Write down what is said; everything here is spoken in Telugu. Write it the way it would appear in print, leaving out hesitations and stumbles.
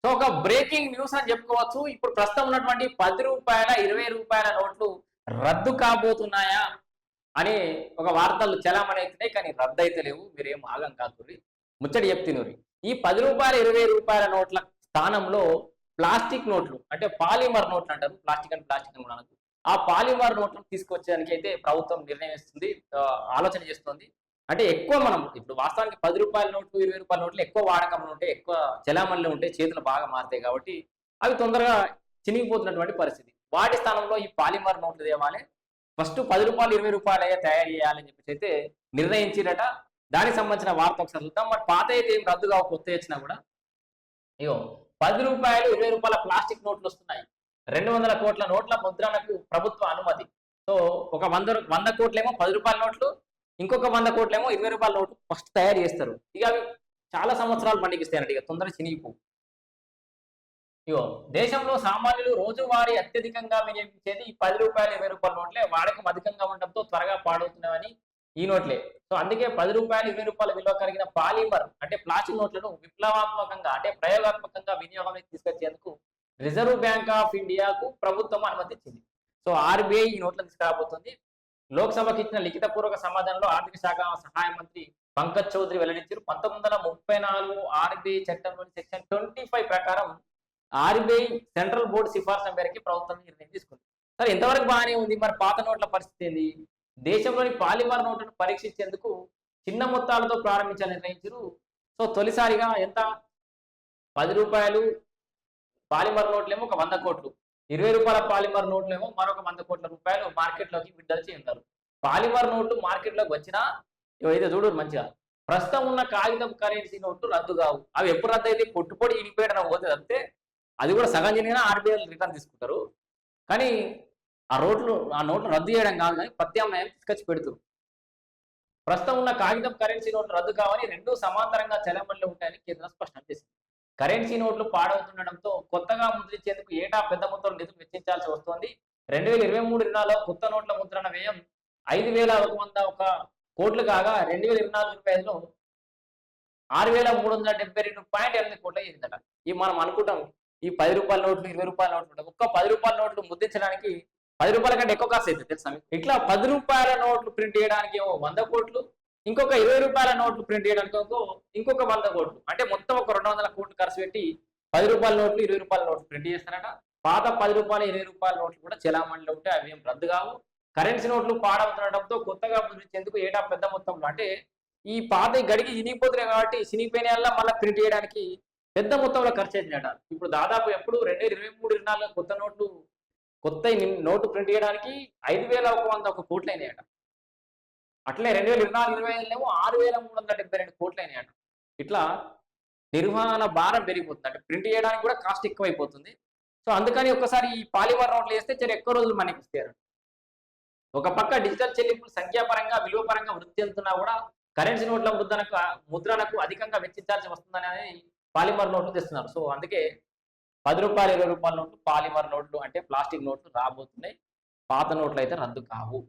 సో ఒక బ్రేకింగ్ న్యూస్ అని చెప్పుకోవచ్చు. ఇప్పుడు ప్రస్తుతం ఉన్నటువంటి 10 రూపాయల, 20 రూపాయల నోట్లు రద్దు కాబోతున్నాయా అని ఒక వార్తలు చలామణి అవుతున్నాయి. కానీ రద్దు అయితే లేవు. మీరేం ఆగం కాకుర్రి. ముచ్చట చెప్తున్నారు. ఈ 10 రూపాయల, 20 రూపాయల నోట్ల స్థానంలో ప్లాస్టిక్ నోట్లు అంటే పాలిమర్ నోట్లు అంటారు. ప్లాస్టిక్ అని కూడా అనొద్దు. ఆ పాలిమర్ నోట్లను తీసుకొచ్చేదానికి అయితే ప్రభుత్వం నిర్ణయిస్తుంది. ఆలోచన చేస్తుంది. అంటే ఎక్కువ మనం ఇప్పుడు వాస్తవానికి 10 రూపాయల నోట్లు, 20 రూపాయల నోట్లు ఎక్కువ వాడకంలో ఉంటాయి. ఎక్కువ చలామణిలో ఉంటాయి. చేతులు బాగా మారుతాయి కాబట్టి అవి తొందరగా చినిగిపోతున్నటువంటి పరిస్థితి. వాటి స్థానంలో ఈ పాలిమర్ నోట్లు తేవాలి. ఫస్ట్ 10 రూపాయలు, 20 రూపాయలు అయ్యే తయారు చేయాలని చెప్పేసి అయితే నిర్ణయించిరట. దానికి సంబంధించిన వార్త ఒకసారి చూద్దాం. మరి పాత అయితే ఏం రద్దు కావు, కొత్త వచ్చినా కూడా. ఇగో 10 రూపాయలు, 20 రూపాయల ప్లాస్టిక్ నోట్లు వస్తున్నాయి. 200 కోట్ల నోట్ల ముద్రణకు ప్రభుత్వ అనుమతి. సో ఒక 100 కోట్లేమో 10 రూపాయల నోట్లు, ఇంకొక 100 కోట్లేమో 20 రూపాయల నోట్లు ఫస్ట్ తయారు చేస్తారు. ఇక అవి చాలా సంవత్సరాలు పండికిస్తాయన్నట్టు. ఇక తొందరగా చినిగిపో. ఇగో దేశంలో సామాన్యులు రోజువారీ అత్యధికంగా వినియోగించేది ఈ 10 రూపాయలు, 20 రూపాయల నోట్లే. వాడకం అధికంగా ఉండడంతో త్వరగా పాడవుతున్నాయని ఈ నోట్లే. సో అందుకే 10 రూపాయలు, 20 రూపాయల విలువ కలిగిన పాలిమర్ అంటే ప్లాస్టిక్ నోట్లను విప్లవాత్మకంగా అంటే ప్రయోగాత్మకంగా వినియోగంలోకి తీసుకొచ్చేందుకు రిజర్వ్ బ్యాంక్ ఆఫ్ ఇండియాకు ప్రభుత్వం అనుమతి ఇచ్చింది. సో ఆర్బీఐ ఈ నోట్లను తీసుకురాబోతుంది. లోక్సభకు ఇచ్చిన లిఖితపూర్వక సమాధానంలో ఆర్థిక శాఖ సహాయ మంత్రి పంకజ్ చౌదరి వెల్లడించారు. 1934 ఆర్బీఐ చట్టంలోని సెక్షన్ 25 ప్రకారం ఆర్బీఐ సెంట్రల్ బోర్డు సిఫార్సు మేరకు ప్రభుత్వం నిర్ణయం తీసుకుంది. సరే, ఎంతవరకు బాగానే ఉంది. మరి పాత నోట్ల పరిస్థితి ఏంది? దేశంలోని పాలిమర్ నోట్లను పరీక్షించేందుకు చిన్న మొత్తాలతో ప్రారంభించాలని నిర్ణయించారు. సో తొలిసారిగా ఎంత 10 రూపాయలు పాలిమర్ నోట్లేమో ఒక 100 కోట్లు, 20 రూపాయల పాలిమర్ నోట్లేమో మరొక 100 కోట్ల రూపాయలు మార్కెట్లోకి విడుదల చేస్తారు. పాలిమర్ నోట్లు మార్కెట్లోకి వచ్చినా ఇవైతే చూడు మంచిగా ప్రస్తుతం ఉన్న కాగితం కరెన్సీ నోట్లు రద్దు కావు. అవి ఎప్పుడు రద్దు అయితే పొట్టుపొడి ఇనిపోయడం పోతుంది అంతే. అది కూడా సగం జరిగినా ఆర్బీఐ రిటర్న్ తీసుకుంటారు. కానీ ఆ నోట్లు రద్దు చేయడం కాదు, కానీ ప్రత్యామ్నాయం తీసుకొచ్చి పెడుతురు. ప్రస్తుతం ఉన్న కాగితం కరెన్సీ నోట్లు రద్దు కావని రెండూ సమాంతరంగా చలామణిలో ఉంటాయని కేంద్రం స్పష్టం చేసింది. కరెన్సీ నోట్లు పాడవుతుండడంతో కొత్తగా ముద్రించేందుకు ఏటా పెద్ద మొత్తంలో నిధులు వెచ్చించాల్సి వస్తోంది. 2023-24లో కొత్త నోట్ల ముద్రణ వ్యయం 5,101 కోట్లు కాగా 2024-25లో 6,372.8 కోట్లు అయిందట. ఈ మనం అనుకుంటాం ఈ 10 రూపాయల నోట్లు, 20 రూపాయల నోట్లు ఒక్క 10 రూపాయల నోట్లు ముద్రించడానికి 10 రూపాయల కంటే ఎక్కువ కాస్ట్ అవుతుంది తెలుసా మీకు. ఇట్లా 10 రూపాయల నోట్లు ప్రింట్ చేయడానికి ఏమో 100 కోట్లు, ఇంకొక 20 రూపాయల నోట్లు ప్రింట్ చేయడానికి ఇంకొక 100 కోట్లు, అంటే మొత్తం ఒక 200 కోట్లు ఖర్చు పెట్టి 10 రూపాయల నోట్లు, 20 రూపాయల నోట్లు ప్రింట్ చేస్తారట. పాత 10 రూపాయల, 20 రూపాయల నోట్లు కూడా చలామణిలో ఉంటే అవి ఏం రద్దు కావు. కరెన్సీ నోట్లు పాడవుతుండటంతో కొత్తగా ముద్రించేందుకు ఏటా పెద్ద మొత్తంలో అంటే ఈ పాత గడికి చినిగిపోతున్నాయి కాబట్టి చినిగిపోయిన మళ్ళీ ప్రింట్ చేయడానికి పెద్ద మొత్తంలో ఖర్చు అవుతుందట. ఇప్పుడు దాదాపు ఎప్పుడు 2023-24 కొత్త నోటు ప్రింట్ చేయడానికి 5,101 కోట్లు అయినాయట. అట్లే 2024-25 6,372 కోట్లు అయినాయట. ఇట్లా నిర్వహణ భారం పెరిగిపోతుంది. అంటే ప్రింట్ చేయడానికి కూడా కాస్ట్ ఎక్కువైపోతుంది. సో అందుకని ఒకసారి ఈ పాలిమర్ నోట్లు వేస్తే చాలా ఎక్కువ రోజులు మనకి ఇస్తారు. ఒక పక్క డిజిటల్ చెల్లింపులు సంఖ్యాపరంగా, విలువపరంగా వృద్ధి చెందుతున్నా కూడా కరెన్సీ నోట్ల ముద్రణకు అధికంగా వెచ్చించాల్సి వస్తుందని పాలిమర్ నోట్లు తెస్తున్నారు. సో అందుకే 10 రూపాయలు, 20 రూపాయల నోట్లు పాలిమర్ నోట్లు అంటే ప్లాస్టిక్ నోట్లు రాబోతున్నాయి. పాత నోట్లు అయితే రద్దు కావు.